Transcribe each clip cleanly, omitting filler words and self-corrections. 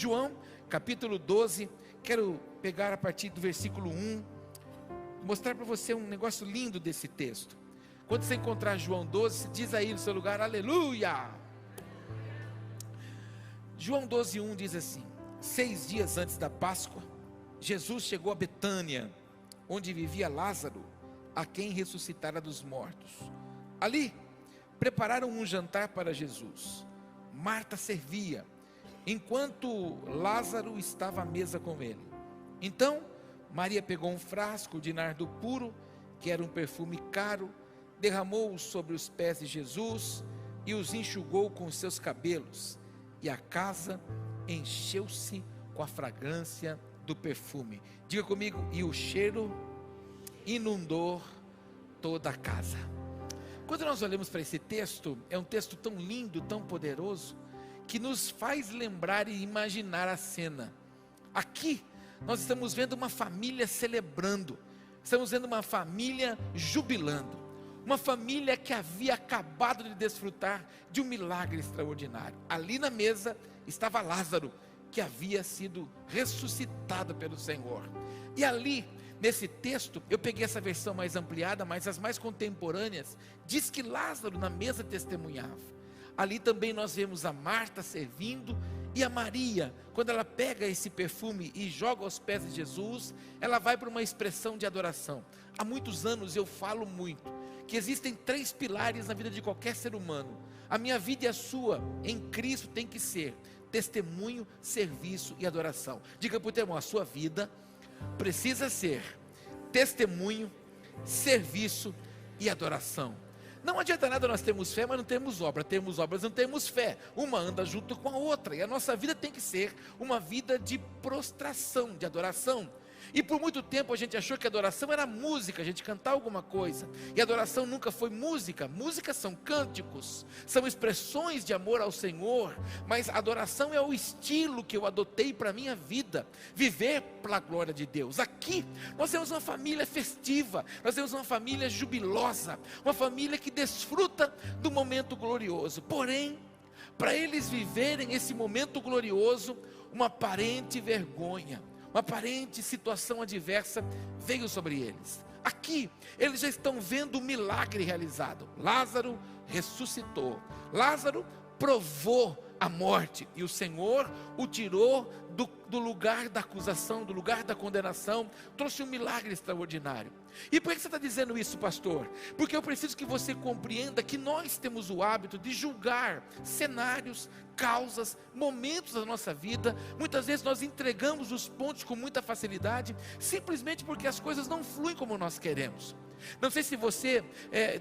João, capítulo 12, quero pegar a partir do versículo 1, mostrar para você um negócio lindo desse texto. Quando você encontrar João 12, diz aí no seu lugar, aleluia! João 12, 1 diz assim: 6 dias antes da Páscoa, Jesus chegou a Betânia, onde vivia Lázaro, a quem ressuscitara dos mortos. Ali, prepararam um jantar para Jesus. Marta servia, enquanto Lázaro estava à mesa com ele. Então, Maria pegou um frasco de nardo puro, que era um perfume caro, derramou-o sobre os pés de Jesus e os enxugou com os seus cabelos. E a casa encheu-se com a fragrância do perfume. Diga comigo, e o cheiro inundou toda a casa. Quando nós olhamos para esse texto, é um texto tão lindo, tão poderoso, que nos faz lembrar e imaginar a cena. Aqui, nós estamos vendo uma família celebrando, estamos vendo uma família jubilando, uma família que havia acabado de desfrutar de um milagre extraordinário. Ali na mesa estava Lázaro, que havia sido ressuscitado pelo Senhor. E ali, nesse texto, eu peguei essa versão mais ampliada, mas as mais contemporâneas, diz que Lázaro na mesa testemunhava. Ali também nós vemos a Marta servindo, e a Maria, quando ela pega esse perfume e joga aos pés de Jesus, ela vai para uma expressão de adoração. Há muitos anos eu falo muito, que existem 3 pilares na vida de qualquer ser humano. A minha vida e a sua, em Cristo, tem que ser testemunho, serviço e adoração. Diga para o teu irmão, a sua vida precisa ser testemunho, serviço e adoração. Não adianta nada nós termos fé, mas não temos obra. Temos obras, não temos fé. Uma anda junto com a outra. E a nossa vida tem que ser uma vida de prostração, de adoração. E por muito tempo a gente achou que adoração era música, a gente cantar alguma coisa. E adoração nunca foi música. Música são cânticos, são expressões de amor ao Senhor. Mas adoração é o estilo que eu adotei para a minha vida, viver pela glória de Deus. Aqui nós temos uma família festiva, nós temos uma família jubilosa, uma família que desfruta do momento glorioso. Porém, para eles viverem esse momento glorioso, uma aparente vergonha, uma aparente situação adversa veio sobre eles. Aqui, eles já estão vendo o milagre realizado. Lázaro ressuscitou. Lázaro provou a morte. E o Senhor o tirou do lugar da acusação, do lugar da condenação. Trouxe um milagre extraordinário. E por que você está dizendo isso, pastor? Porque eu preciso que você compreenda que nós temos o hábito de julgar cenários, causas, momentos da nossa vida. Muitas vezes nós entregamos os pontos com muita facilidade, simplesmente porque as coisas não fluem como nós queremos. Não sei se você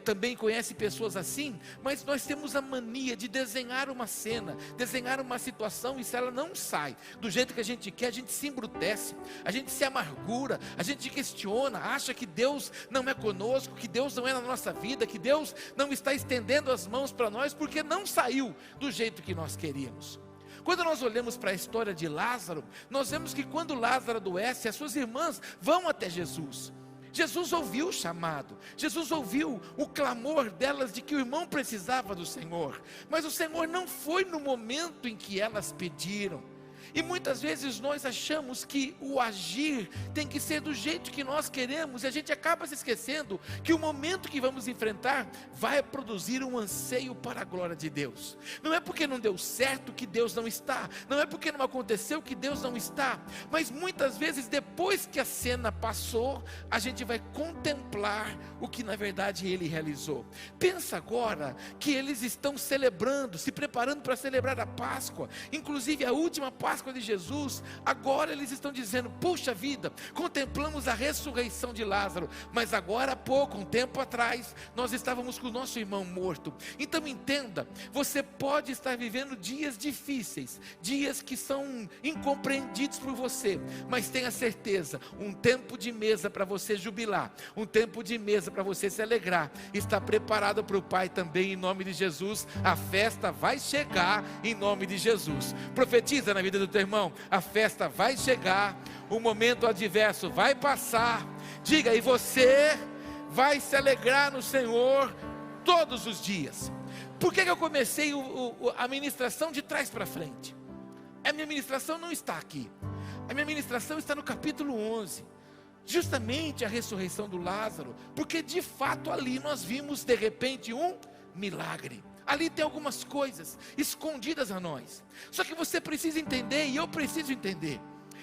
também conhece pessoas assim, mas nós temos a mania de desenhar uma cena, desenhar uma situação, e se ela não sai do jeito que a gente quer, a gente se embrutece, a gente se amargura, a gente questiona, acha que Deus não é conosco, que Deus não é na nossa vida, que Deus não está estendendo as mãos para nós, porque não saiu do jeito que nós queríamos. Quando nós olhamos para a história de Lázaro, nós vemos que quando Lázaro adoece, as suas irmãs vão até Jesus. Jesus ouviu o chamado, Jesus ouviu o clamor delas de que o irmão precisava do Senhor, mas o Senhor não foi no momento em que elas pediram. E muitas vezes nós achamos que o agir tem que ser do jeito que nós queremos, e a gente acaba se esquecendo que o momento que vamos enfrentar vai produzir um anseio para a glória de Deus. Não é porque não deu certo que Deus não está, não é porque não aconteceu que Deus não está, mas muitas vezes depois que a cena passou, a gente vai contemplar o que na verdade Ele realizou. Pensa agora que eles estão celebrando, se preparando para celebrar a Páscoa, inclusive a última Páscoa de Jesus. Agora eles estão dizendo: puxa vida, contemplamos a ressurreição de Lázaro, mas agora há pouco, um tempo atrás, nós estávamos com o nosso irmão morto. Então entenda, você pode estar vivendo dias difíceis, dias que são incompreendidos por você, mas tenha certeza, um tempo de mesa para você jubilar, um tempo de mesa para você se alegrar, está preparado para o Pai também, em nome de Jesus. A festa vai chegar em nome de Jesus. Profetiza na vida do teu irmão: a festa vai chegar, o momento adverso vai passar. Diga: e você vai se alegrar no Senhor todos os dias. Por que eu comecei a ministração de trás para frente? A minha ministração não está aqui. A minha ministração está no capítulo 11. Justamente a ressurreição do Lázaro, porque de fato ali nós vimos de repente um milagre. Ali tem algumas coisas escondidas a nós. Só que você precisa entender, e eu preciso entender.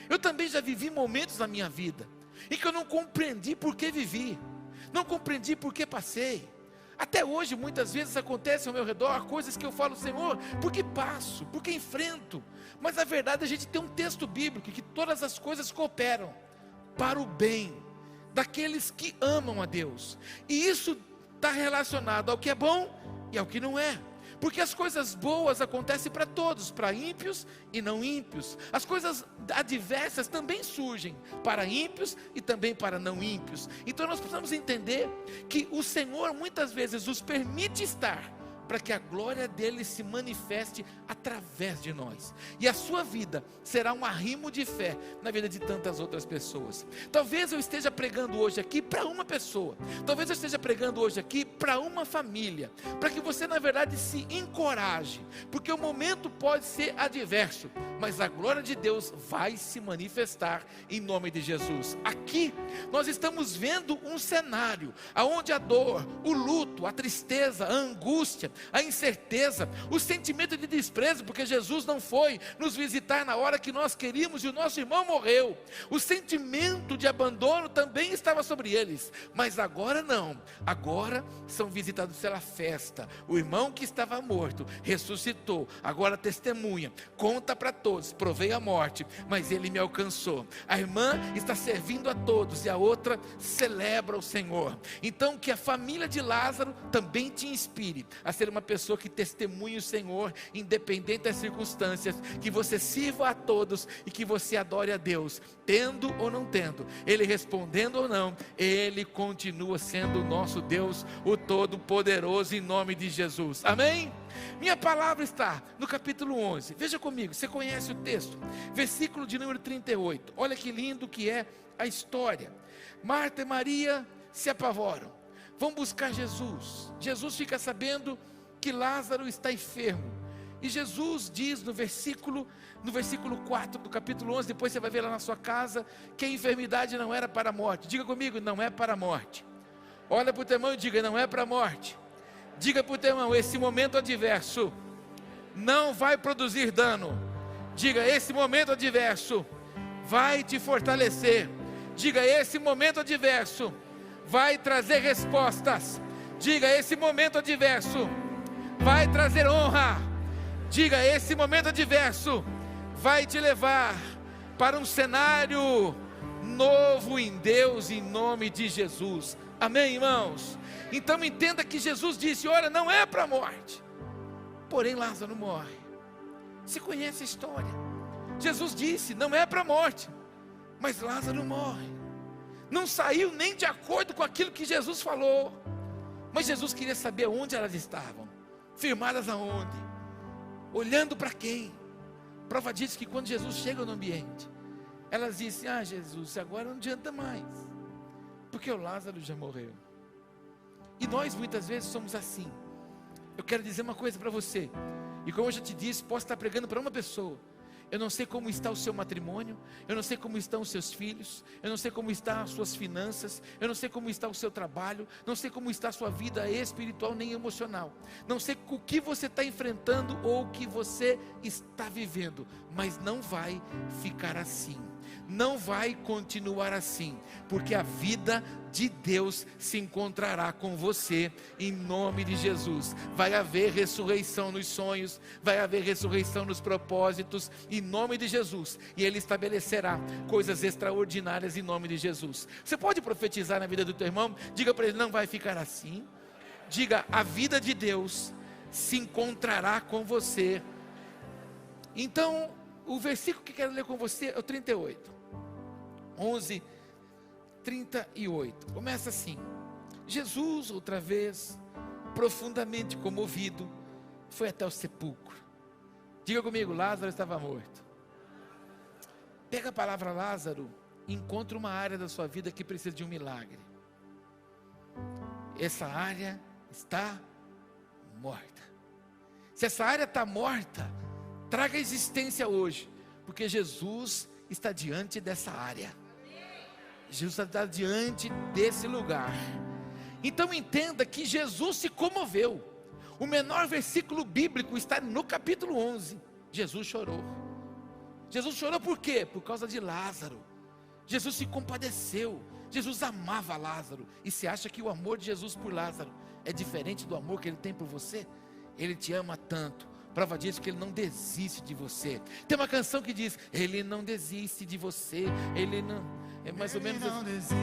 Eu também já vivi momentos na minha vida em que eu não compreendi por que vivi, não compreendi por que passei. Até hoje muitas vezes acontecem ao meu redor coisas que eu falo: Senhor, por que passo, por que enfrento? Mas na verdade a gente tem um texto bíblico que todas as coisas cooperam para o bem daqueles que amam a Deus. E isso está relacionado ao que é bom e ao que não é. Porque as coisas boas acontecem para todos, para ímpios e não ímpios. As coisas adversas também surgem para ímpios e também para não ímpios. Então nós precisamos entender que o Senhor muitas vezes nos permite estar para que a glória dele se manifeste através de nós. E a sua vida será um arrimo de fé na vida de tantas outras pessoas. Talvez eu esteja pregando hoje aqui para uma pessoa. Talvez eu esteja pregando hoje aqui para uma família. Para que você na verdade se encoraje. Porque o momento pode ser adverso, mas a glória de Deus vai se manifestar em nome de Jesus. Aqui nós estamos vendo um cenário onde a dor, o luto, a tristeza, a angústia, a incerteza, o sentimento de desprezo, porque Jesus não foi nos visitar na hora que nós queríamos e o nosso irmão morreu. O sentimento de abandono também estava sobre eles, mas agora não. Agora são visitados pela festa. O irmão que estava morto ressuscitou, agora testemunha, conta para todos: provei a morte, mas ele me alcançou. A irmã está servindo a todos e a outra celebra o Senhor. Então que a família de Lázaro também te inspire a ser uma pessoa que testemunhe o Senhor, independente das circunstâncias, que você sirva a todos e que você adore a Deus, tendo ou não tendo, Ele respondendo ou não, Ele continua sendo o nosso Deus, o Todo-Poderoso, em nome de Jesus, amém? Minha palavra está no capítulo 11, veja comigo, você conhece o texto, versículo de número 38, olha que lindo que é a história. Marta e Maria se apavoram, vão buscar Jesus. Jesus fica sabendo que Lázaro está enfermo, e Jesus diz no versículo 4 do capítulo 11, depois você vai ver lá na sua casa, que a enfermidade não era para a morte. Diga comigo: não é para a morte. Olha para o teu irmão e diga: não é para a morte. Diga para o teu irmão: esse momento adverso não vai produzir dano. Diga: esse momento adverso vai te fortalecer. Diga: esse momento adverso vai trazer respostas. Diga: esse momento adverso vai trazer honra. Diga: esse momento adverso vai te levar para um cenário novo em Deus, em nome de Jesus, amém, irmãos? Então entenda que Jesus disse: olha, não é para a morte, porém Lázaro morre. Você conhece a história? Jesus disse: não é para a morte, mas Lázaro morre. Não saiu nem de acordo com aquilo que Jesus falou, mas Jesus queria saber onde elas estavam, firmadas aonde, olhando para quem? Prova disso que quando Jesus chega no ambiente, elas dizem: ah, Jesus, agora não adianta mais, porque o Lázaro já morreu. E nós muitas vezes somos assim. Eu quero dizer uma coisa para você, e como eu já te disse, posso estar pregando para uma pessoa. Eu não sei como está o seu matrimônio, eu não sei como estão os seus filhos, eu não sei como estão as suas finanças, eu não sei como está o seu trabalho, não sei como está a sua vida espiritual nem emocional, não sei o que você está enfrentando ou o que você está vivendo, mas não vai ficar assim, não vai continuar assim, porque a vida de Deus se encontrará com você, em nome de Jesus. Vai haver ressurreição nos sonhos, vai haver ressurreição nos propósitos, em nome de Jesus, e Ele estabelecerá coisas extraordinárias em nome de Jesus. Você pode profetizar na vida do teu irmão? Diga para ele: não vai ficar assim. Diga: a vida de Deus se encontrará com você. Então, o versículo que quero ler com você é o 38. 11, 38, começa assim: Jesus, outra vez, profundamente comovido, foi até o sepulcro. Diga comigo: Lázaro estava morto. Pega a palavra Lázaro e encontra uma área da sua vida que precisa de um milagre. Essa área está morta. Se essa área está morta, traga a existência hoje Porque Jesus está diante dessa área. Jesus está diante desse lugar. Então entenda que Jesus se comoveu. O menor versículo bíblico está no capítulo 11. Jesus chorou. Jesus chorou por quê? Por causa de Lázaro. Jesus se compadeceu. Jesus amava Lázaro. E você acha que o amor de Jesus por Lázaro é diferente do amor que ele tem por você? Ele te ama tanto. Prova disso que ele não desiste de você. Tem uma canção que diz: ele não desiste de você. Ele não... É mais ou menos... Ele não desiste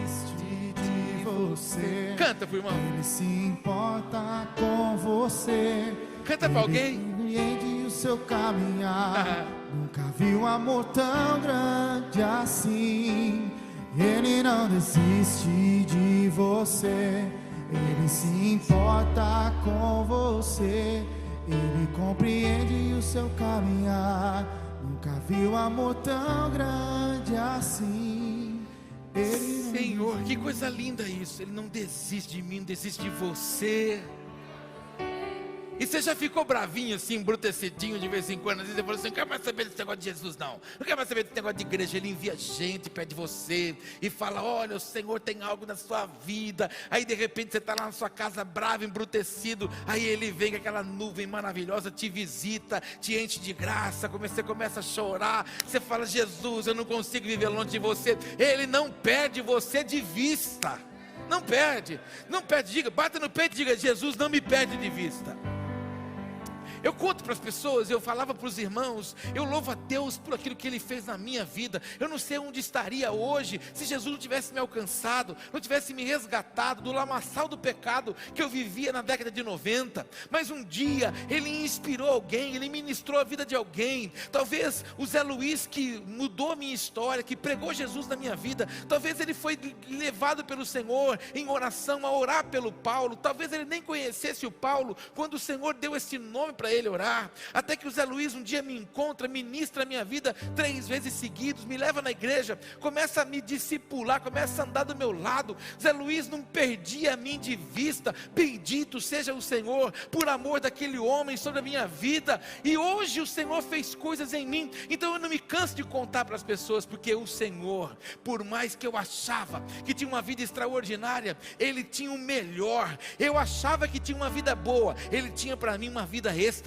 de você. Canta pro irmão. Ele se importa com você. Canta pra alguém. Ele compreende o seu caminhar. Nunca vi um amor tão grande assim. Ele não desiste de você. Ele se importa com você. Ele compreende o seu caminhar. Nunca vi um amor tão grande assim. Senhor, que coisa linda isso. Ele não desiste de mim, não desiste de você. E você já ficou bravinho assim, embrutecidinho de vez em quando? Às vezes você falou assim: não quero mais saber desse negócio de Jesus não. Não quero mais saber desse negócio de igreja. Ele envia gente perto de você e fala: olha, o Senhor tem algo na sua vida. Aí de repente você está lá na sua casa bravo, embrutecido. Aí ele vem com aquela nuvem maravilhosa, te visita, te enche de graça. Você começa a chorar. Você fala: Jesus, eu não consigo viver longe de você. Ele não perde você de vista. Não perde, não perde. Diga, bata no peito e diga: Jesus não me perde de vista. Eu conto para as pessoas, eu falava para os irmãos, eu louvo a Deus por aquilo que Ele fez na minha vida. Eu não sei onde estaria hoje, se Jesus não tivesse me alcançado, não tivesse me resgatado do lamaçal do pecado que eu vivia na década de 90. Mas um dia, Ele inspirou alguém, Ele ministrou a vida de alguém. Talvez o Zé Luiz, que mudou a minha história, que pregou Jesus na minha vida, talvez ele foi levado pelo Senhor em oração a orar pelo Paulo. Talvez ele nem conhecesse o Paulo, quando o Senhor deu esse nome para ele orar, até que o Zé Luiz um dia me encontra, ministra a minha vida 3 vezes seguidos, me leva na igreja, começa a me discipular, começa a andar do meu lado. Zé Luiz não perdia a mim de vista. Bendito seja o Senhor, por amor daquele homem sobre a minha vida. E hoje o Senhor fez coisas em mim, então eu não me canso de contar para as pessoas, porque o Senhor, por mais que eu achava que tinha uma vida extraordinária, Ele tinha o melhor. Eu achava que tinha uma vida boa, Ele tinha para mim uma vida extraordinária.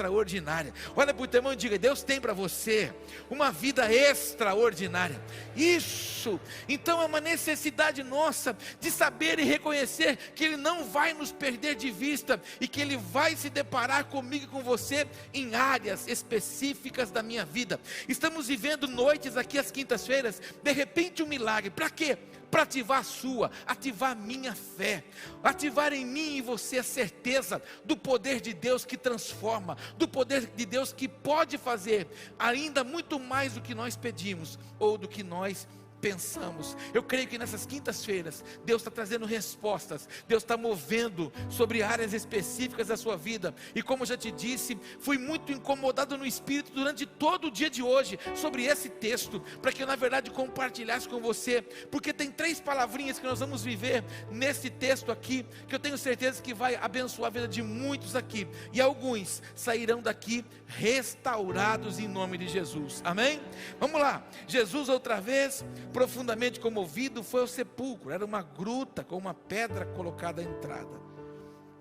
Olha para o teu irmão e diga: Deus tem para você uma vida extraordinária. Isso, então é uma necessidade nossa de saber e reconhecer que Ele não vai nos perder de vista, e que Ele vai se deparar comigo e com você em áreas específicas da minha vida. Estamos vivendo noites aqui às quintas-feiras, de repente um milagre. Para quê? Para ativar a sua, ativar a minha fé, ativar em mim e você a certeza do poder de Deus que transforma, do poder de Deus que pode fazer ainda muito mais do que nós pedimos ou do que nós pensamos. Eu creio que nessas quintas-feiras Deus está trazendo respostas, Deus está movendo sobre áreas específicas da sua vida. E como eu já te disse, fui muito incomodado no espírito durante todo o dia de hoje sobre esse texto, para que eu na verdade compartilhasse com você, porque tem 3 palavrinhas que nós vamos viver nesse texto aqui, que eu tenho certeza que vai abençoar a vida de muitos aqui, e alguns sairão daqui restaurados em nome de Jesus, amém? Vamos lá. Jesus outra vez, profundamente comovido, foi ao sepulcro. Era uma gruta com uma pedra colocada à entrada.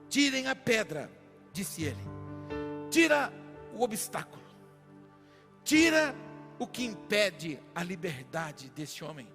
Tirem a pedra, disse ele. Tira o obstáculo, tira o que impede a liberdade desse homem.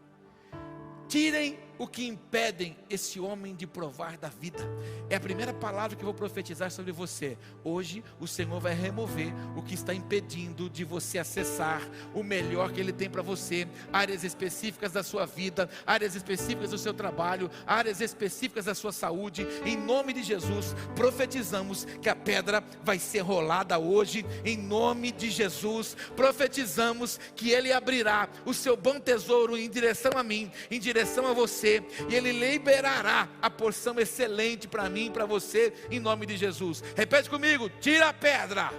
Tirem o que impedem esse homem de provar da vida. É a primeira palavra que eu vou profetizar sobre você. Hoje o Senhor vai remover o que está impedindo de você acessar o melhor que Ele tem para você. Áreas específicas da sua vida, áreas específicas do seu trabalho, áreas específicas da sua saúde. Em nome de Jesus, profetizamos que a pedra vai ser rolada hoje. Em nome de Jesus, profetizamos que Ele abrirá o seu bom tesouro em direção a mim, em direção a você, e Ele liberará a porção excelente para mim e para você, em nome de Jesus. Repete comigo: tira a pedra.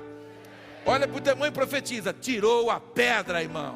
Olha para o teu irmão e profetiza: tirou a pedra, irmão.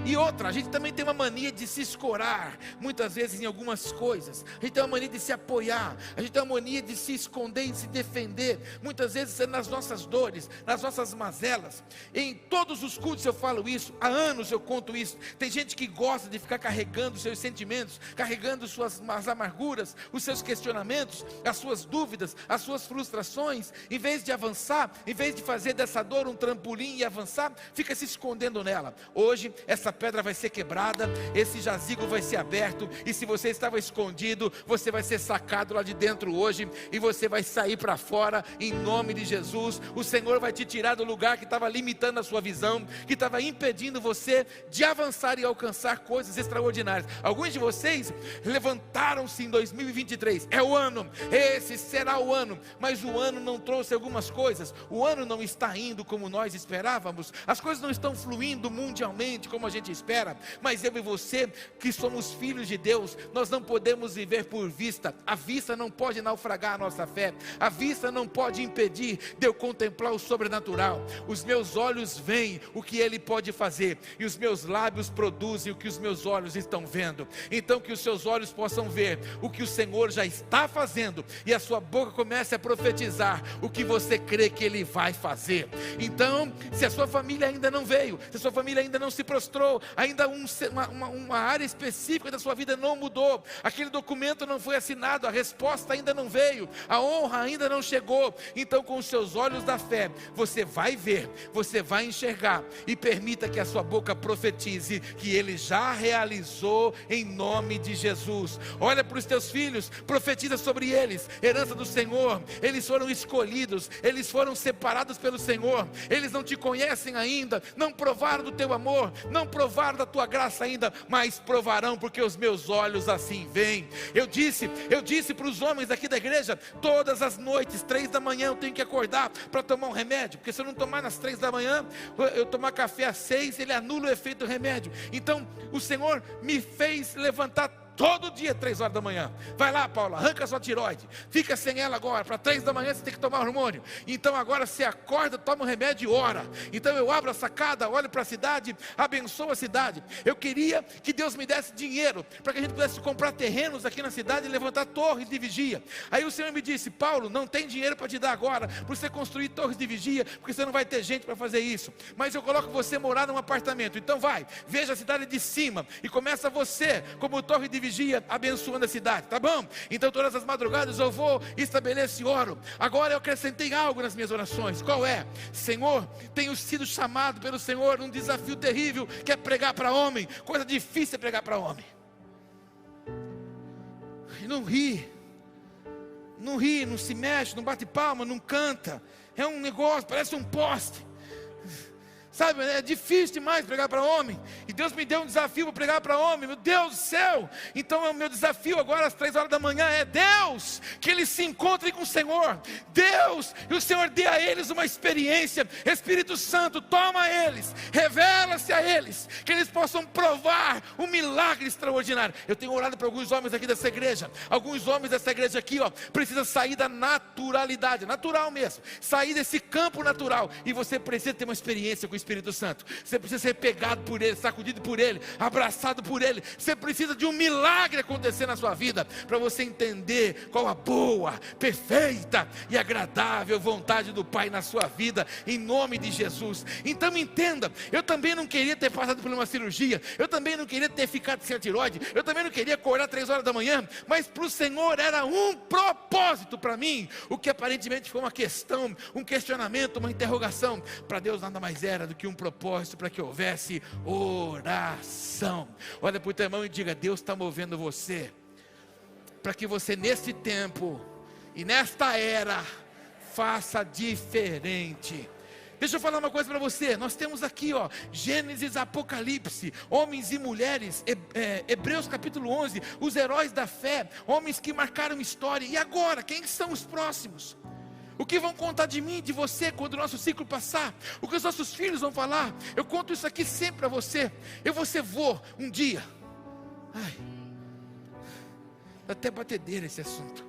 E outra, a gente também tem uma mania de se escorar, muitas vezes em algumas coisas. A gente tem uma mania de se apoiar, a gente tem uma mania de se esconder e se defender, muitas vezes nas nossas dores, nas nossas mazelas. Em todos os cultos eu falo isso, há anos eu conto isso. Tem gente que gosta de ficar carregando seus sentimentos, carregando as amarguras, os seus questionamentos, as suas dúvidas, as suas frustrações. Em vez de avançar, em vez de fazer dessa dor um trampolim e avançar, fica se escondendo nela. Hoje essa pedra vai ser quebrada, esse jazigo vai ser aberto, e se você estava escondido, você vai ser sacado lá de dentro hoje, e você vai sair para fora, em nome de Jesus. O Senhor vai te tirar do lugar que estava limitando a sua visão, que estava impedindo você de avançar e alcançar coisas extraordinárias. Alguns de vocês levantaram-se em 2023, é o ano, esse será o ano, mas o ano não trouxe algumas coisas, o ano não está indo como nós esperávamos, as coisas não estão fluindo mundialmente como a gente espera, mas eu e você, que somos filhos de Deus, nós não podemos viver por vista. A vista não pode naufragar a nossa fé, a vista não pode impedir de eu contemplar o sobrenatural. Os meus olhos veem o que Ele pode fazer, e os meus lábios produzem o que os meus olhos estão vendo. Então que os seus olhos possam ver o que o Senhor já está fazendo, e a sua boca comece a profetizar o que você crê que Ele vai fazer. Então, se a sua família ainda não veio, se a sua família ainda não se prostrou, ainda uma área específica da sua vida não mudou, aquele documento não foi assinado, a resposta ainda não veio, a honra ainda não chegou, então com os seus olhos da fé, você vai ver, você vai enxergar, e permita que a sua boca profetize que Ele já realizou em nome de Jesus. Olha para os teus filhos, profetiza sobre eles, herança do Senhor, eles foram escolhidos, eles foram separados pelo Senhor, eles não te conhecem ainda, não provaram do teu amor, não provaram da tua graça ainda, mas provarão, porque os meus olhos assim veem. Eu disse para os homens aqui da igreja, todas as noites, 3 da manhã eu tenho que acordar para tomar um remédio, porque se eu não tomar nas 3 da manhã, eu tomar café às 6, ele anula o efeito do remédio. Então o Senhor me fez levantar todo dia, 3 horas da manhã. Vai lá, Paula, arranca a sua tiroide, fica sem ela agora, para 3 da manhã você tem que tomar hormônio. Então agora você acorda, toma um remédio e ora. Então eu abro a sacada, olho para a cidade, abençoo a cidade. Eu queria que Deus me desse dinheiro, para que a gente pudesse comprar terrenos aqui na cidade e levantar torres de vigia. Aí o Senhor me disse: Paulo, não tem dinheiro para te dar agora, para você construir torres de vigia, porque você não vai ter gente para fazer isso, mas eu coloco você morar num apartamento. Então vai, veja a cidade de cima, e começa você, como torre de vigia, abençoando a cidade, tá bom? Então todas as madrugadas eu vou, estabeleço e oro. Agora eu acrescentei algo nas minhas orações. Qual é? Senhor, tenho sido chamado pelo Senhor num desafio terrível, que é pregar para homem. Coisa difícil é pregar para homem. E não ri, não se mexe, não bate palma, não canta. É um negócio, parece um poste. Sabe, é difícil demais pregar para homem. E Deus me deu um desafio para pregar para homem. Meu Deus do céu. Então o meu desafio agora às 3 horas da manhã é: Deus, que eles se encontrem com o Senhor. Deus, e o Senhor dê a eles uma experiência. Espírito Santo, toma eles, revela-se a eles, que eles possam provar um milagre extraordinário. Eu tenho orado para alguns homens aqui dessa igreja. Alguns homens dessa igreja aqui, precisam sair da naturalidade, natural mesmo, sair desse campo natural. E você precisa ter uma experiência com o Espírito Santo. Você precisa ser pegado por Ele, sacudido por Ele, abraçado por Ele. Você precisa de um milagre acontecer na sua vida, para você entender qual a boa, perfeita e agradável vontade do Pai na sua vida, em nome de Jesus. Então entenda, eu também não queria ter passado por uma cirurgia, eu também não queria ter ficado sem a tiroide, eu também não queria acordar 3 horas da manhã, mas para o Senhor era um propósito para mim, o que aparentemente foi uma questão, um questionamento, uma interrogação. Para Deus nada mais era do que um propósito, para que houvesse oração. Olha para o teu irmão e diga: Deus está movendo você, para que você nesse tempo e nesta era faça diferente. Deixa eu falar uma coisa para você. Nós temos aqui, Gênesis, Apocalipse, homens e mulheres, Hebreus capítulo 11, os heróis da fé, homens que marcaram história. E agora, quem são os próximos? O que vão contar de mim, de você, quando o nosso ciclo passar? O que os nossos filhos vão falar? Eu conto isso aqui sempre para você. Eu vou ser vô um dia. Ai, dá até batedeira esse assunto.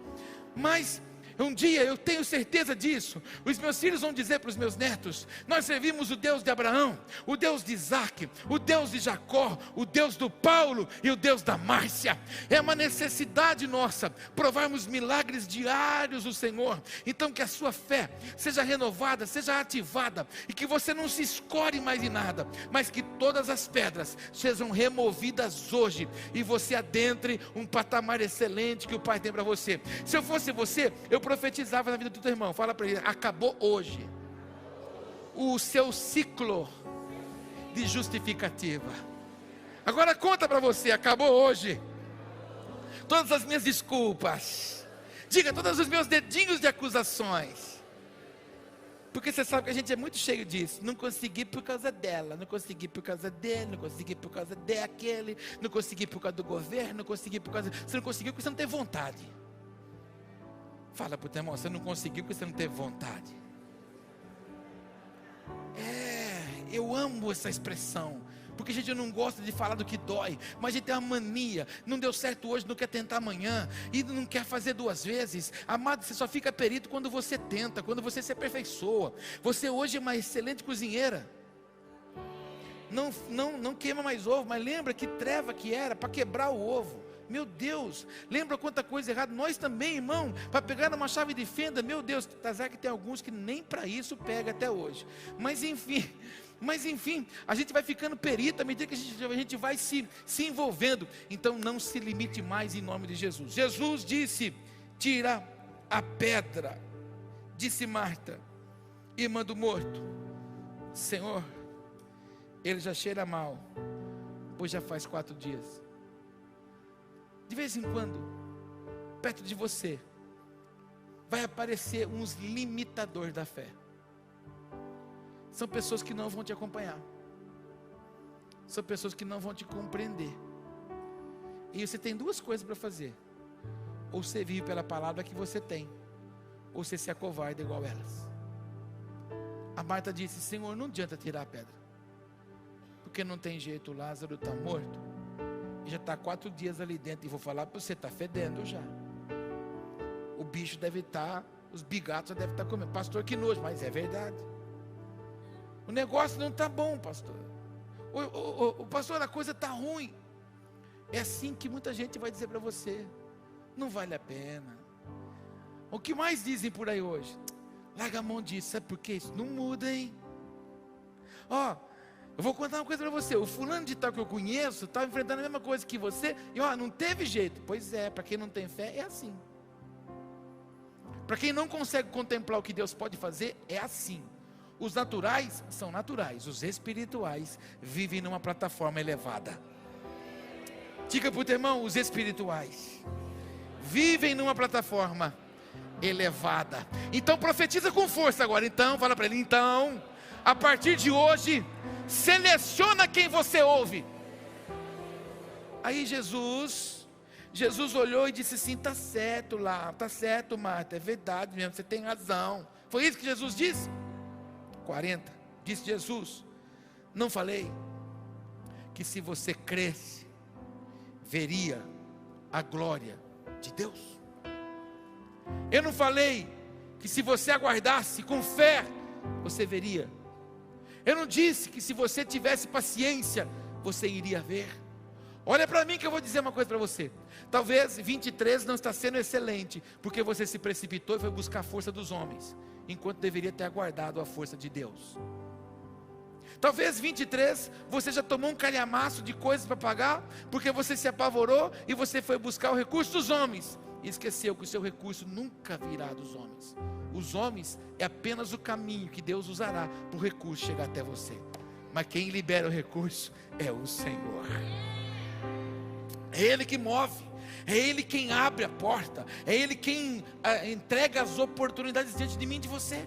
Mas Um dia eu tenho certeza disso. Os meus filhos vão dizer para os meus netos: nós servimos o Deus de Abraão, o Deus de Isaac, o Deus de Jacó, o Deus do Paulo e o Deus da Márcia. É uma necessidade nossa provarmos milagres diários do Senhor. Então que a sua fé seja renovada, seja ativada, e que você não se escore mais em nada, mas que todas as pedras sejam removidas hoje, e você adentre um patamar excelente que o Pai tem para você. Se eu fosse você, eu profetizava na vida do teu irmão. Fala para ele: acabou hoje o seu ciclo de justificativa. Agora conta para você: acabou hoje todas as minhas desculpas. Diga: todos os meus dedinhos de acusações. Porque você sabe que a gente é muito cheio disso. Não consegui por causa dela, não consegui por causa dele, não consegui por causa daquele, não consegui por causa do governo, não consegui por causa... Você não conseguiu porque você não tem vontade. Fala para o teu irmão: você não conseguiu porque você não teve vontade. Eu amo essa expressão, porque a gente não gosta de falar do que dói, mas a gente tem uma mania: não deu certo hoje, não quer tentar amanhã, e não quer fazer 2 vezes. Amado, você só fica perito quando você tenta, quando você se aperfeiçoa. Você hoje é uma excelente cozinheira. Não queima mais ovo, mas lembra que treva que era para quebrar o ovo. Meu Deus, lembra quanta coisa errada. Nós também, irmão, para pegar uma chave de fenda, meu Deus, tá, que tem alguns que nem para isso pega até hoje. Mas enfim, a gente vai ficando perito à medida que a gente vai se envolvendo. Então não se limite mais, em nome de Jesus. Jesus disse: tira a pedra. Disse Marta, irmã do morto: Senhor, ele já cheira mal, pois já faz 4 dias. De vez em quando, perto de você, vai aparecer uns limitadores da fé. São pessoas que não vão te acompanhar, são pessoas que não vão te compreender. E você tem 2 coisas para fazer: ou você vive pela palavra que você tem, ou você se acovarda igual elas. A Marta disse: Senhor, não adianta tirar a pedra, porque não tem jeito, o Lázaro está morto, e já está 4 dias ali dentro. E vou falar para você: está fedendo já. O bicho deve estar, os bigatos já devem estar comendo. Pastor, que nojo, mas é verdade. O negócio não está bom, pastor. Pastor, a coisa está ruim. É assim que muita gente vai dizer para você: não vale a pena. O que mais dizem por aí hoje? Larga a mão disso. Sabe por quê? Isso não muda, hein? Eu vou contar uma coisa para você: o fulano de tal que eu conheço estava enfrentando a mesma coisa que você, e não teve jeito. Pois é, para quem não tem fé é assim. Para quem não consegue contemplar o que Deus pode fazer, é assim. Os naturais são naturais, os espirituais vivem numa plataforma elevada. Diga para o teu irmão: os espirituais vivem numa plataforma elevada. Então profetiza com força agora. Então, fala para ele: então, a partir de hoje, seleciona quem você ouve. Aí Jesus olhou e disse assim: está certo lá, está certo, Marta, é verdade mesmo, você tem razão. Foi isso que Jesus disse? 40, disse Jesus: não falei que se você cresce, veria a glória de Deus? Eu não falei que se você aguardasse com fé, você veria? Eu não disse que se você tivesse paciência, você iria ver? Olha para mim que eu vou dizer uma coisa para você. Talvez 23 não está sendo excelente, porque você se precipitou e foi buscar a força dos homens, enquanto deveria ter aguardado a força de Deus. Talvez 23, você já tomou um calhamaço de coisas para pagar, porque você se apavorou e você foi buscar o recurso dos homens, e esqueceu que o seu recurso nunca virá dos homens. Os homens é apenas o caminho que Deus usará para o recurso chegar até você. Mas quem libera o recurso é o Senhor. É Ele que move, é Ele quem abre a porta, é Ele quem entrega as oportunidades diante de mim e de você.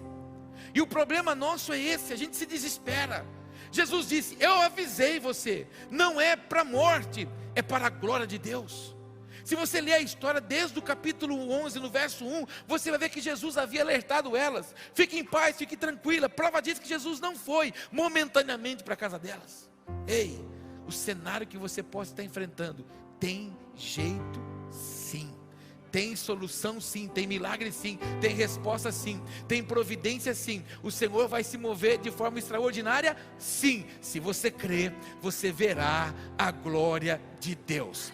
E o problema nosso é esse: a gente se desespera. Jesus disse: eu avisei você, não é para a morte, é para a glória de Deus. Se você ler a história desde o capítulo 11, no verso 1, você vai ver que Jesus havia alertado elas: fique em paz, fique tranquila. Prova disso que Jesus não foi momentaneamente para a casa delas. Ei, o cenário que você possa estar enfrentando tem jeito sim, Tem solução sim, tem milagre sim, tem resposta sim, tem providência sim. O Senhor vai se mover de forma extraordinária sim. Se você crer, você verá a glória de Deus.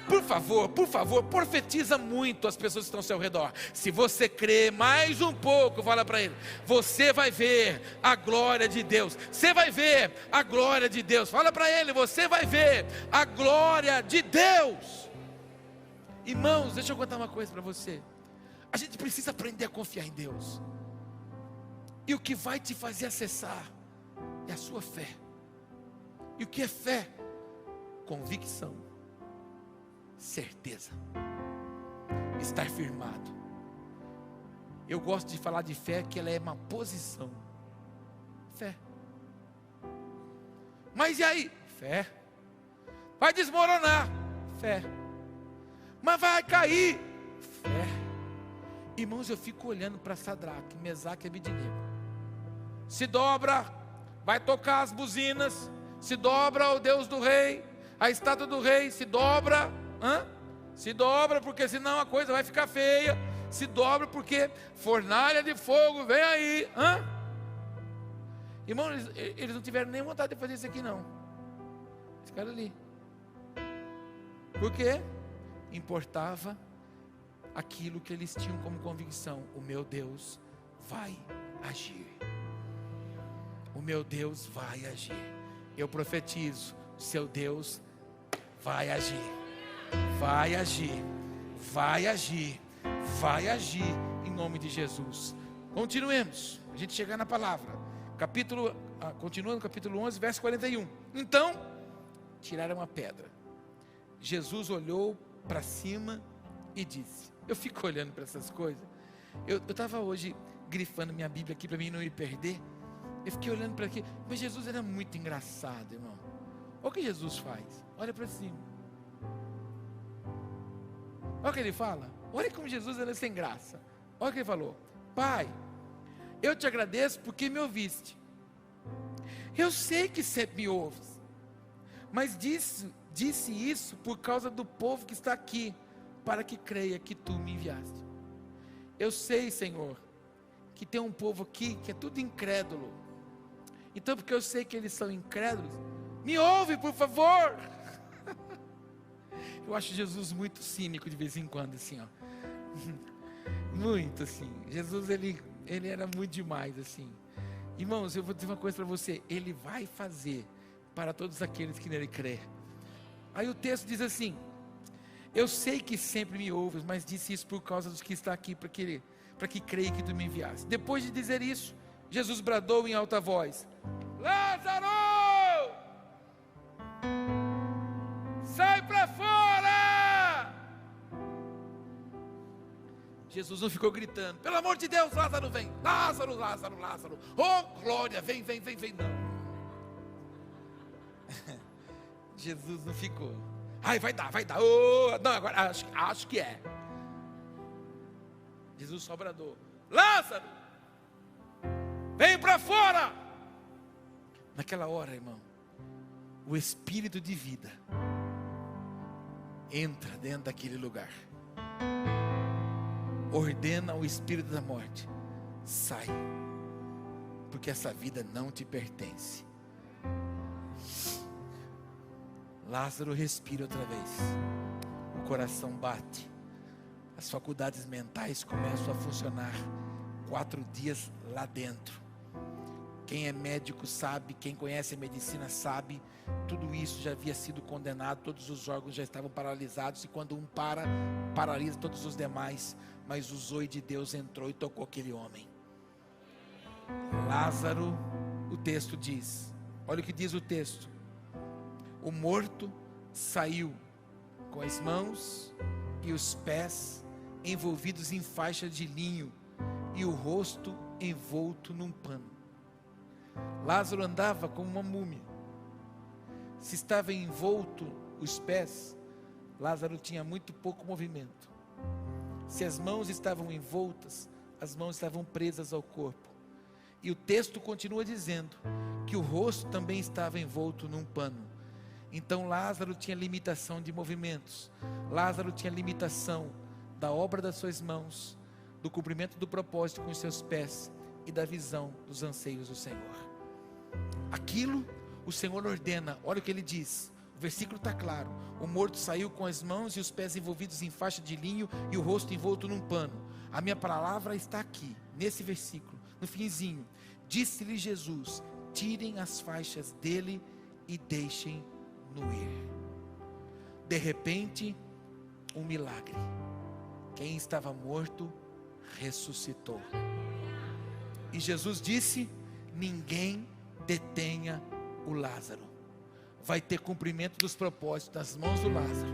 Por favor, profetiza muito as pessoas que estão ao seu redor. Se você crer mais um pouco, fala para ele: você vai ver a glória de Deus. Você vai ver a glória de Deus. Fala para ele: você vai ver a glória de Deus. Irmãos, deixa eu contar uma coisa para você. A gente precisa aprender a confiar em Deus. E o que vai te fazer acessar é a sua fé. E o que é fé? Convicção, certeza, estar firmado. Eu gosto de falar de fé, que ela é uma posição. Fé. Mas e aí? Fé. Vai desmoronar? Fé. Mas vai cair? Fé. Irmãos, eu fico olhando para Sadraque, Mesaque e Abednego. Se dobra, vai tocar as buzinas. Se dobra o Deus do rei, a estátua do rei, se dobra. Se dobra, porque senão a coisa vai ficar feia. Se dobra, porque fornalha de fogo vem aí. Irmão, eles não tiveram nem vontade de fazer isso aqui não. Esse cara ali. Por quê? Importava aquilo que eles tinham como convicção: o meu Deus vai agir. O meu Deus vai agir. Eu profetizo: seu Deus vai agir. Vai agir. Vai agir. Vai agir em nome de Jesus. Continuemos. A gente chegar na palavra. Continua no capítulo 11, verso 41. Então, tiraram a pedra. Jesus olhou para cima e disse. Eu fico olhando para essas coisas. Eu estava hoje grifando minha Bíblia aqui para mim não me perder. Eu fiquei olhando para aqui. Mas Jesus era muito engraçado, irmão. Olha o que Jesus faz. Olha para cima. Olha o que ele fala. Olha como Jesus era sem graça. Olha o que ele falou: Pai, eu te agradeço porque me ouviste. Eu sei que sempre me ouves, mas disse isso por causa do povo que está aqui, para que creia que tu me enviaste. Eu sei, Senhor, que tem um povo aqui que é tudo incrédulo. Então, porque eu sei que eles são incrédulos, me ouve, por favor. Eu acho Jesus muito cínico de vez em quando, assim, ó. Muito assim. Jesus, ele era muito demais, assim. Irmãos, eu vou dizer uma coisa para você: ele vai fazer para todos aqueles que nele crê. Aí o texto diz assim: eu sei que sempre me ouves, mas disse isso por causa dos que está aqui, para que creia que tu me enviaste. Depois de dizer isso, Jesus bradou em alta voz: Lázaro, sai para fora! Jesus não ficou gritando: pelo amor de Deus, Lázaro vem, Lázaro, Lázaro, Lázaro, oh glória, vem, não. Jesus não ficou: ai, vai dar, oh, não, agora acho que é. Jesus só bradou: Lázaro, vem para fora. Naquela hora, irmão, o espírito de vida entra dentro daquele lugar, ordena o espírito da morte: sai, porque essa vida não te pertence. Lázaro respira outra vez, o coração bate, as faculdades mentais começam a funcionar. 4 dias lá dentro. Quem é médico sabe, quem conhece a medicina sabe, tudo isso já havia sido condenado, todos os órgãos já estavam paralisados, e quando um paralisa todos os demais. Mas o zoe de Deus entrou e tocou aquele homem. Lázaro, o texto diz, olha o que diz o texto: o morto saiu com as mãos e os pés envolvidos em faixa de linho e o rosto envolto num pano. Lázaro andava como uma múmia. Se estava envolto os pés, Lázaro tinha muito pouco movimento. Se as mãos estavam envoltas, as mãos estavam presas ao corpo. E o texto continua dizendo que o rosto também estava envolto num pano. Então Lázaro tinha limitação de movimentos. Lázaro tinha limitação da obra das suas mãos, do cumprimento do propósito com os seus pés e da visão dos anseios do Senhor. Aquilo o Senhor ordena, olha o que ele diz, o versículo está claro: o morto saiu com as mãos e os pés envolvidos em faixa de linho e o rosto envolto num pano. A minha palavra está aqui, nesse versículo, no finzinho. Disse-lhe Jesus: tirem as faixas dele e deixem-no ir. De repente, um milagre. Quem estava morto ressuscitou. E Jesus disse: ninguém detenha o Lázaro. Vai ter cumprimento dos propósitos nas mãos do Lázaro.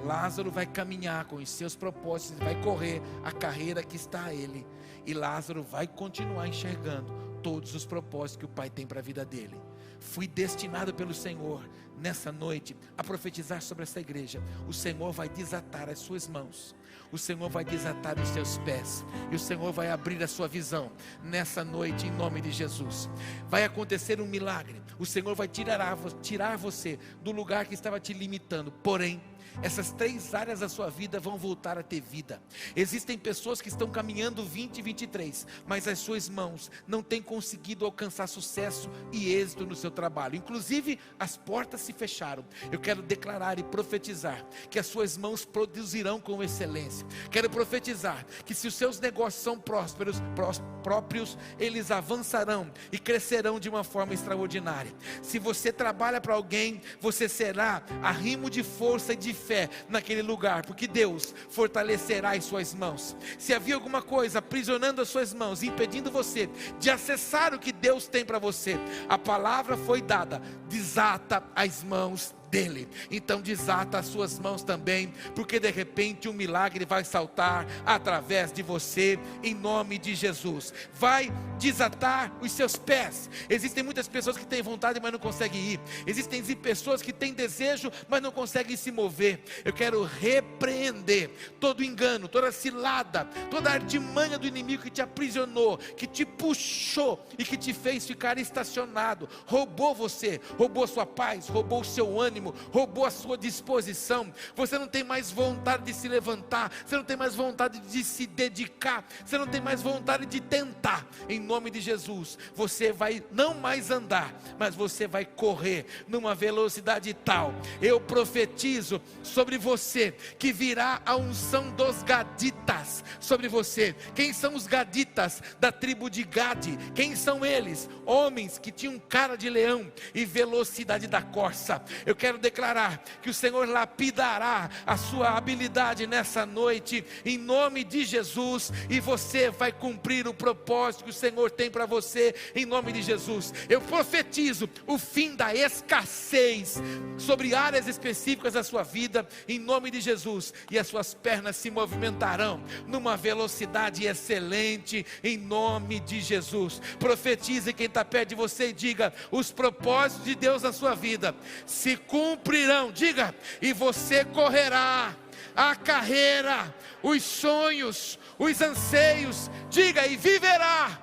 Lázaro vai caminhar com os seus propósitos, vai correr a carreira que está a ele. E Lázaro vai continuar enxergando todos os propósitos que o Pai tem para a vida dele. Fui destinado pelo Senhor nessa noite a profetizar sobre essa igreja. O Senhor vai desatar as suas mãos, o Senhor vai desatar os seus pés, e o Senhor vai abrir a sua visão nessa noite, em nome de Jesus. Vai acontecer um milagre. O Senhor vai tirar você do lugar que estava te limitando. Porém, essas 3 áreas da sua vida vão voltar a ter vida. Existem pessoas que estão caminhando 2023, mas as suas mãos não têm conseguido alcançar sucesso e êxito no seu trabalho. Inclusive, as portas se fecharam. Eu quero declarar e profetizar que as suas mãos produzirão com excelência. Quero profetizar que se os seus negócios são próprios, eles avançarão e crescerão de uma forma extraordinária. Se você trabalha para alguém, você será arrimo de força e de fé naquele lugar, porque Deus fortalecerá as suas mãos. Se havia alguma coisa aprisionando as suas mãos, impedindo você de acessar o que Deus tem para você, a palavra foi dada: desata as mãos dele. Então desata as suas mãos também, porque de repente um milagre vai saltar através de você, em nome de Jesus. Vai desatar os seus pés. Existem muitas pessoas que têm vontade, mas não conseguem ir. Existem pessoas que têm desejo, mas não conseguem se mover. Eu quero repreender todo engano, toda cilada, toda artimanha do inimigo que te aprisionou, que te puxou e que te fez ficar estacionado. Roubou você, roubou sua paz, roubou o seu ânimo, roubou a sua disposição. Você não tem mais vontade de se levantar, você não tem mais vontade de se dedicar, você não tem mais vontade de tentar. Em nome de Jesus, você vai não mais andar, mas você vai correr numa velocidade tal. Eu profetizo sobre você que virá a unção dos gaditas sobre você. Quem são os gaditas? Da tribo de Gade. Quem são eles? Homens que tinham cara de leão e velocidade da corça. Eu quero declarar que o Senhor lapidará a sua habilidade nessa noite, em nome de Jesus, e você vai cumprir o propósito que o Senhor tem para você, em nome de Jesus. Eu profetizo o fim da escassez sobre áreas específicas da sua vida, em nome de Jesus, e as suas pernas se movimentarão numa velocidade excelente, em nome de Jesus. Profetize quem está perto de você e diga: os propósitos de Deus na sua vida se cumprirão. Diga: e você correrá a carreira, os sonhos, os anseios. Diga: e viverá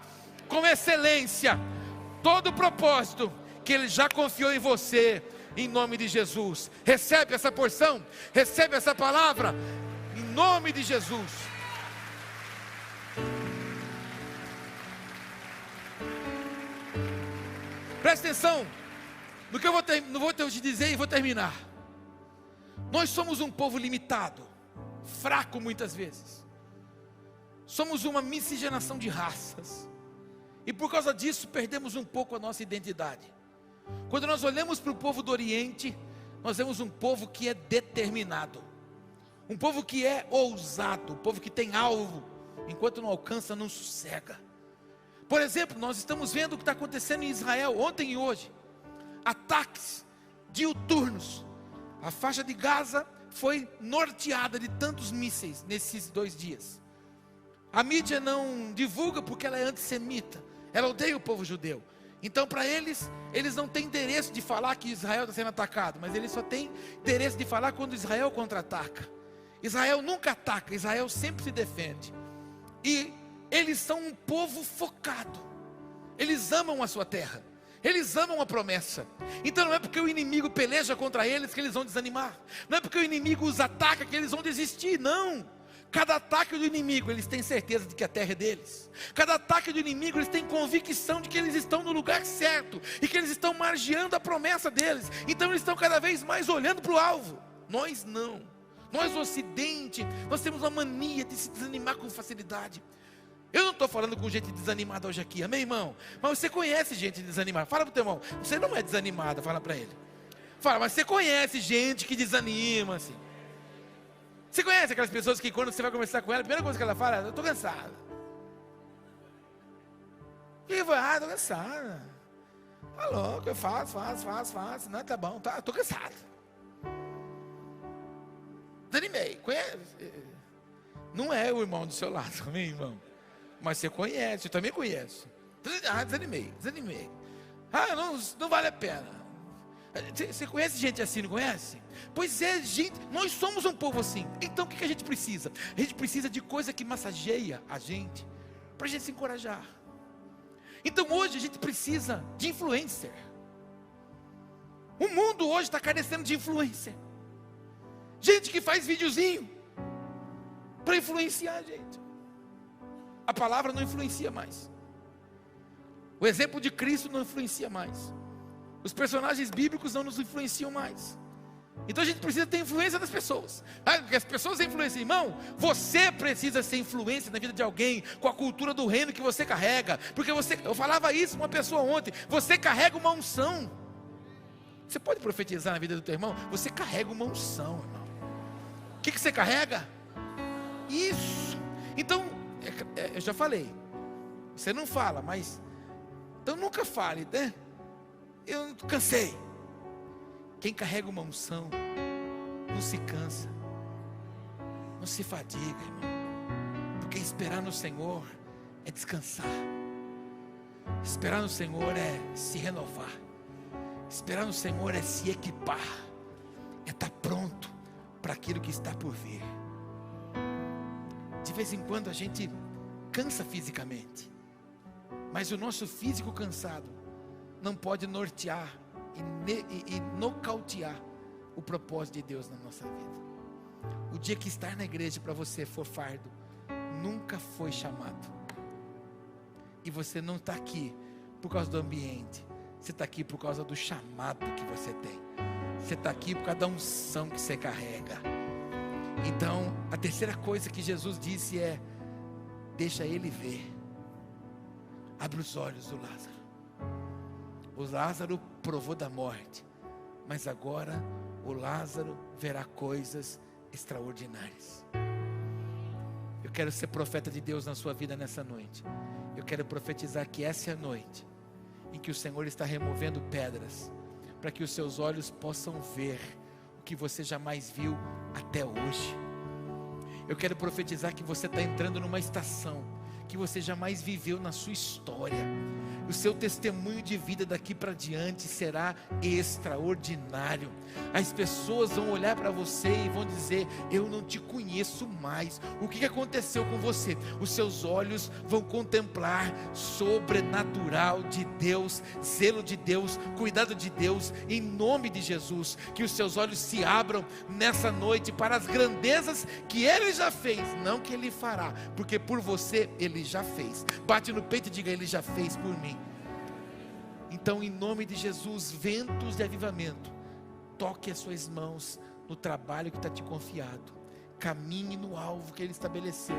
com excelência todo o propósito que Ele já confiou em você, em nome de Jesus. Recebe essa porção, recebe essa palavra, em nome de Jesus. Presta atenção no que eu vou te dizer e vou terminar. Nós somos um povo limitado, fraco muitas vezes. Somos uma miscigenação de raças, e por causa disso perdemos um pouco a nossa identidade. Quando nós olhamos para o povo do Oriente, nós vemos um povo que é determinado, um povo que é ousado, um povo que tem alvo, enquanto não alcança, não sossega. Por exemplo, nós estamos vendo o que está acontecendo em Israel ontem e hoje. Ataques diuturnos. A faixa de Gaza foi norteada de tantos mísseis nesses 2 dias. A mídia não divulga porque ela é antissemita, ela odeia o povo judeu. Então para eles não têm interesse de falar que Israel está sendo atacado, mas eles só têm interesse de falar quando Israel contra-ataca. Israel nunca ataca, Israel sempre se defende. E eles são um povo focado, eles amam a sua terra, eles amam a promessa. Então não é porque o inimigo peleja contra eles que eles vão desanimar, não é porque o inimigo os ataca que eles vão desistir, não. Cada ataque do inimigo, eles têm certeza de que a terra é deles. Cada ataque do inimigo, eles têm convicção de que eles estão no lugar certo e que eles estão margeando a promessa deles. Então eles estão cada vez mais olhando para o alvo. Nós não. Nós, o Ocidente, nós temos uma mania de se desanimar com facilidade. Eu não estou falando com gente desanimada hoje aqui, amém, irmão? Mas você conhece gente desanimada. Fala para o teu irmão, você não é desanimada, fala para ele. Fala, mas você conhece gente que desanima, assim. Você conhece aquelas pessoas que quando você vai conversar com ela, a primeira coisa que ela fala, eu estou cansada. O que foi? Estou cansada. Tá louco, eu faço. Não, tá bom, tá, estou cansado. Desanimei, conhece? Não é o irmão do seu lado, amém, irmão? Mas você conhece, eu também conheço. Desanimei. Não vale a pena. Você conhece gente assim, não conhece? Pois é, gente, nós somos um povo assim. Então o que a gente precisa? A gente precisa de coisa que massageia a gente, para a gente se encorajar. Então hoje a gente precisa de influencer. O mundo hoje está carecendo de influencer. Gente que faz videozinho para influenciar a gente. A palavra não influencia mais. O exemplo de Cristo não influencia mais. Os personagens bíblicos não nos influenciam mais. Então a gente precisa ter influência das pessoas. Porque as pessoas influenciam. Irmão, você precisa ser influência na vida de alguém, com a cultura do reino que você carrega. Porque eu falava isso com uma pessoa ontem, você carrega uma unção. Você pode profetizar na vida do teu irmão? Você carrega uma unção, irmão. O que você carrega? Isso. Então, eu já falei. Você não fala, mas então nunca fale, né? Eu cansei. Quem carrega uma unção não se cansa, não se fadiga, irmão. Porque esperar no Senhor é descansar. Esperar no Senhor é se renovar. Esperar no Senhor é se equipar. É estar pronto para aquilo que está por vir. De vez em quando a gente cansa fisicamente, mas o nosso físico cansado não pode nortear e nocautear o propósito de Deus na nossa vida. O dia que estar na igreja para você for fardo, nunca foi chamado. E você não está aqui por causa do ambiente, você está aqui por causa do chamado que você tem. Você está aqui por causa da unção que você carrega. Então, a terceira coisa que Jesus disse é: deixa ele ver. Abre os olhos do Lázaro. O Lázaro provou da morte, mas agora o Lázaro verá coisas extraordinárias. Eu quero ser profeta de Deus na sua vida nessa noite. Eu quero profetizar que essa é a noite em que o Senhor está removendo pedras, para que os seus olhos possam ver o que você jamais viu até hoje. Eu quero profetizar que você está entrando numa estação que você jamais viveu na sua história. O seu testemunho de vida daqui para diante será extraordinário. As pessoas vão olhar para você e vão dizer: eu não te conheço mais. O que aconteceu com você? Os seus olhos vão contemplar sobrenatural de Deus, zelo de Deus, cuidado de Deus, em nome de Jesus. Que os seus olhos se abram nessa noite para as grandezas que Ele já fez, não que Ele fará, porque por você Ele já fez. Bate no peito e diga: Ele já fez por mim. Então, em nome de Jesus, ventos de avivamento, toque as suas mãos no trabalho que está te confiado, caminhe no alvo que Ele estabeleceu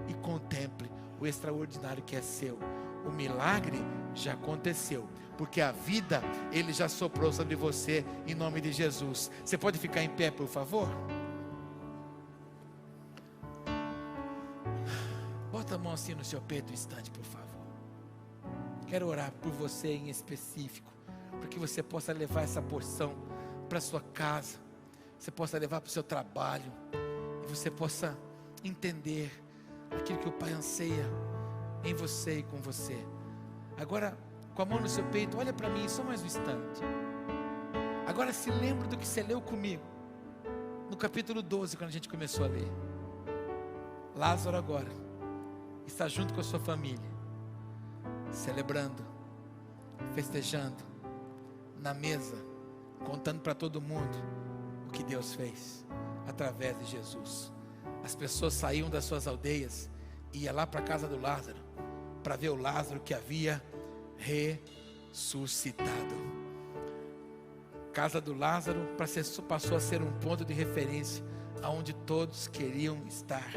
e contemple o extraordinário que é seu. O milagre já aconteceu, porque a vida Ele já soprou sobre você, em nome de Jesus. Você pode ficar em pé, por favor? Bota a mão assim no seu peito um instante, por favor. Quero orar por você em específico, para que você possa levar essa porção para sua casa, você possa levar para o seu trabalho, e você possa entender aquilo que o Pai anseia em você e com você. Agora, com a mão no seu peito, olha para mim só mais um instante. Agora se lembra do que você leu comigo no capítulo 12, quando a gente começou a ler. Lázaro agora está junto com a sua família, celebrando, festejando, na mesa, contando para todo mundo o que Deus fez através de Jesus. as pessoas saíam das suas aldeias e iam lá para a casa do Lázaro, para ver o Lázaro que havia ressuscitado. Casa do Lázaro passou a ser um ponto de referência, aonde todos queriam estar.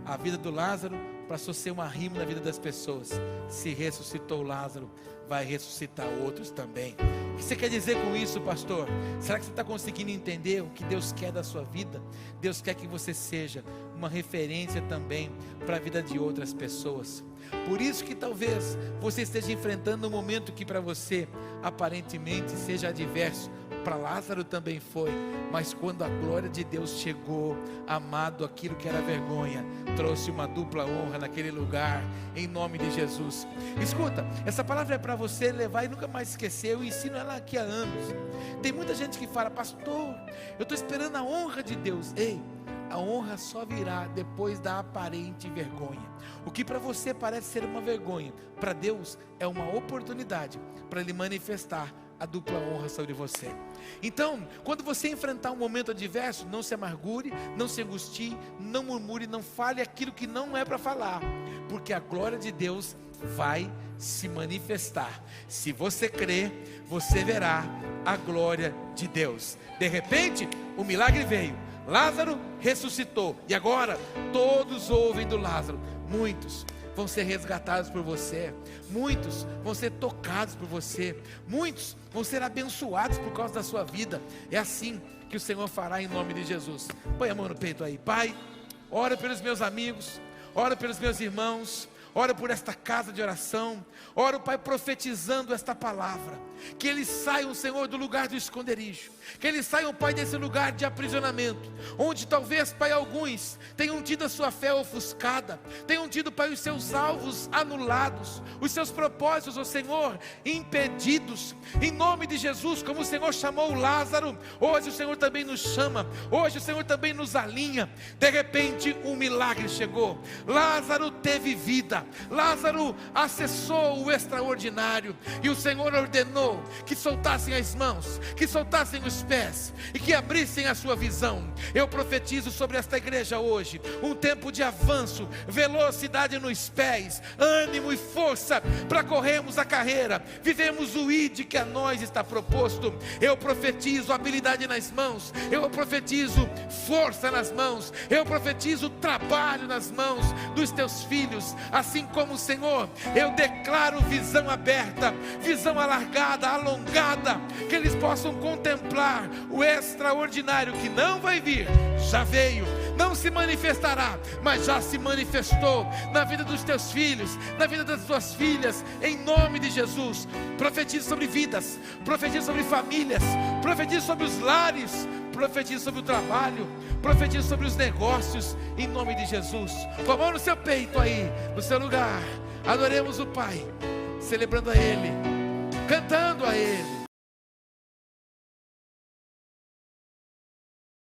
A vida do Lázaro passou a ser uma rima na vida das pessoas. Se ressuscitou Lázaro, vai ressuscitar outros também. O que você quer dizer com isso, pastor? Será que você está conseguindo entender o que Deus quer da sua vida? Deus quer que você seja uma referência também para a vida de outras pessoas. Por isso que talvez você esteja enfrentando um momento que para você aparentemente seja adverso. Para Lázaro também foi, mas quando a glória de Deus chegou, amado, aquilo que era vergonha trouxe uma dupla honra naquele lugar, em nome de Jesus. Escuta, essa palavra é para você levar e nunca mais esquecer. Eu ensino ela aqui há anos. Tem muita gente que fala: pastor, eu estou esperando a honra de Deus. Ei, a honra só virá depois da aparente vergonha. O que para você parece ser uma vergonha, para Deus é uma oportunidade para Ele manifestar a dupla honra sobre você. Então, quando você enfrentar um momento adverso, não se amargure, não se angustie, não murmure, não fale aquilo que não é para falar, porque a glória de Deus vai se manifestar. Se você crer, você verá a glória de Deus. De repente, o milagre veio. Lázaro ressuscitou. E agora, todos ouvem do Lázaro. Muitos vão ser resgatados por você. Muitos vão ser tocados por você. Muitos vão ser abençoados por causa da sua vida. É assim que o Senhor fará em nome de Jesus. Põe a mão no peito aí. Pai, ora pelos meus amigos, ora pelos meus irmãos, ora por esta casa de oração. Ora, Pai, profetizando esta palavra, que eles saiam, Senhor, do lugar do esconderijo, que eles saiam, Pai, desse lugar de aprisionamento, onde talvez, Pai, alguns tenham tido a sua fé ofuscada, tenham tido, Pai, os seus alvos anulados, os seus propósitos, ó Senhor, impedidos. Em nome de Jesus, como o Senhor chamou Lázaro, hoje o Senhor também nos chama, hoje o Senhor também nos alinha. De repente um milagre chegou. Lázaro teve vida, Lázaro acessou o extraordinário, e o Senhor ordenou que soltassem as mãos, que soltassem os pés e que abrissem a sua visão. Eu profetizo sobre esta igreja hoje um tempo de avanço, velocidade nos pés, ânimo e força para corrermos a carreira, vivemos o ID que a nós está proposto. Eu profetizo habilidade nas mãos, eu profetizo força nas mãos, eu profetizo trabalho nas mãos dos teus filhos, assim como o Senhor, eu declaro visão aberta, visão alargada, alongada, que eles possam contemplar o extraordinário que não vai vir, já veio, não se manifestará, mas já se manifestou na vida dos teus filhos, na vida das tuas filhas, em nome de Jesus. Profetizo sobre vidas, profetizo sobre famílias, profetizo sobre os lares, profetizo sobre o trabalho, profetizo sobre os negócios, em nome de Jesus. Com a mão no seu peito aí, no seu lugar, adoremos o Pai, celebrando a Ele, cantando a Ele.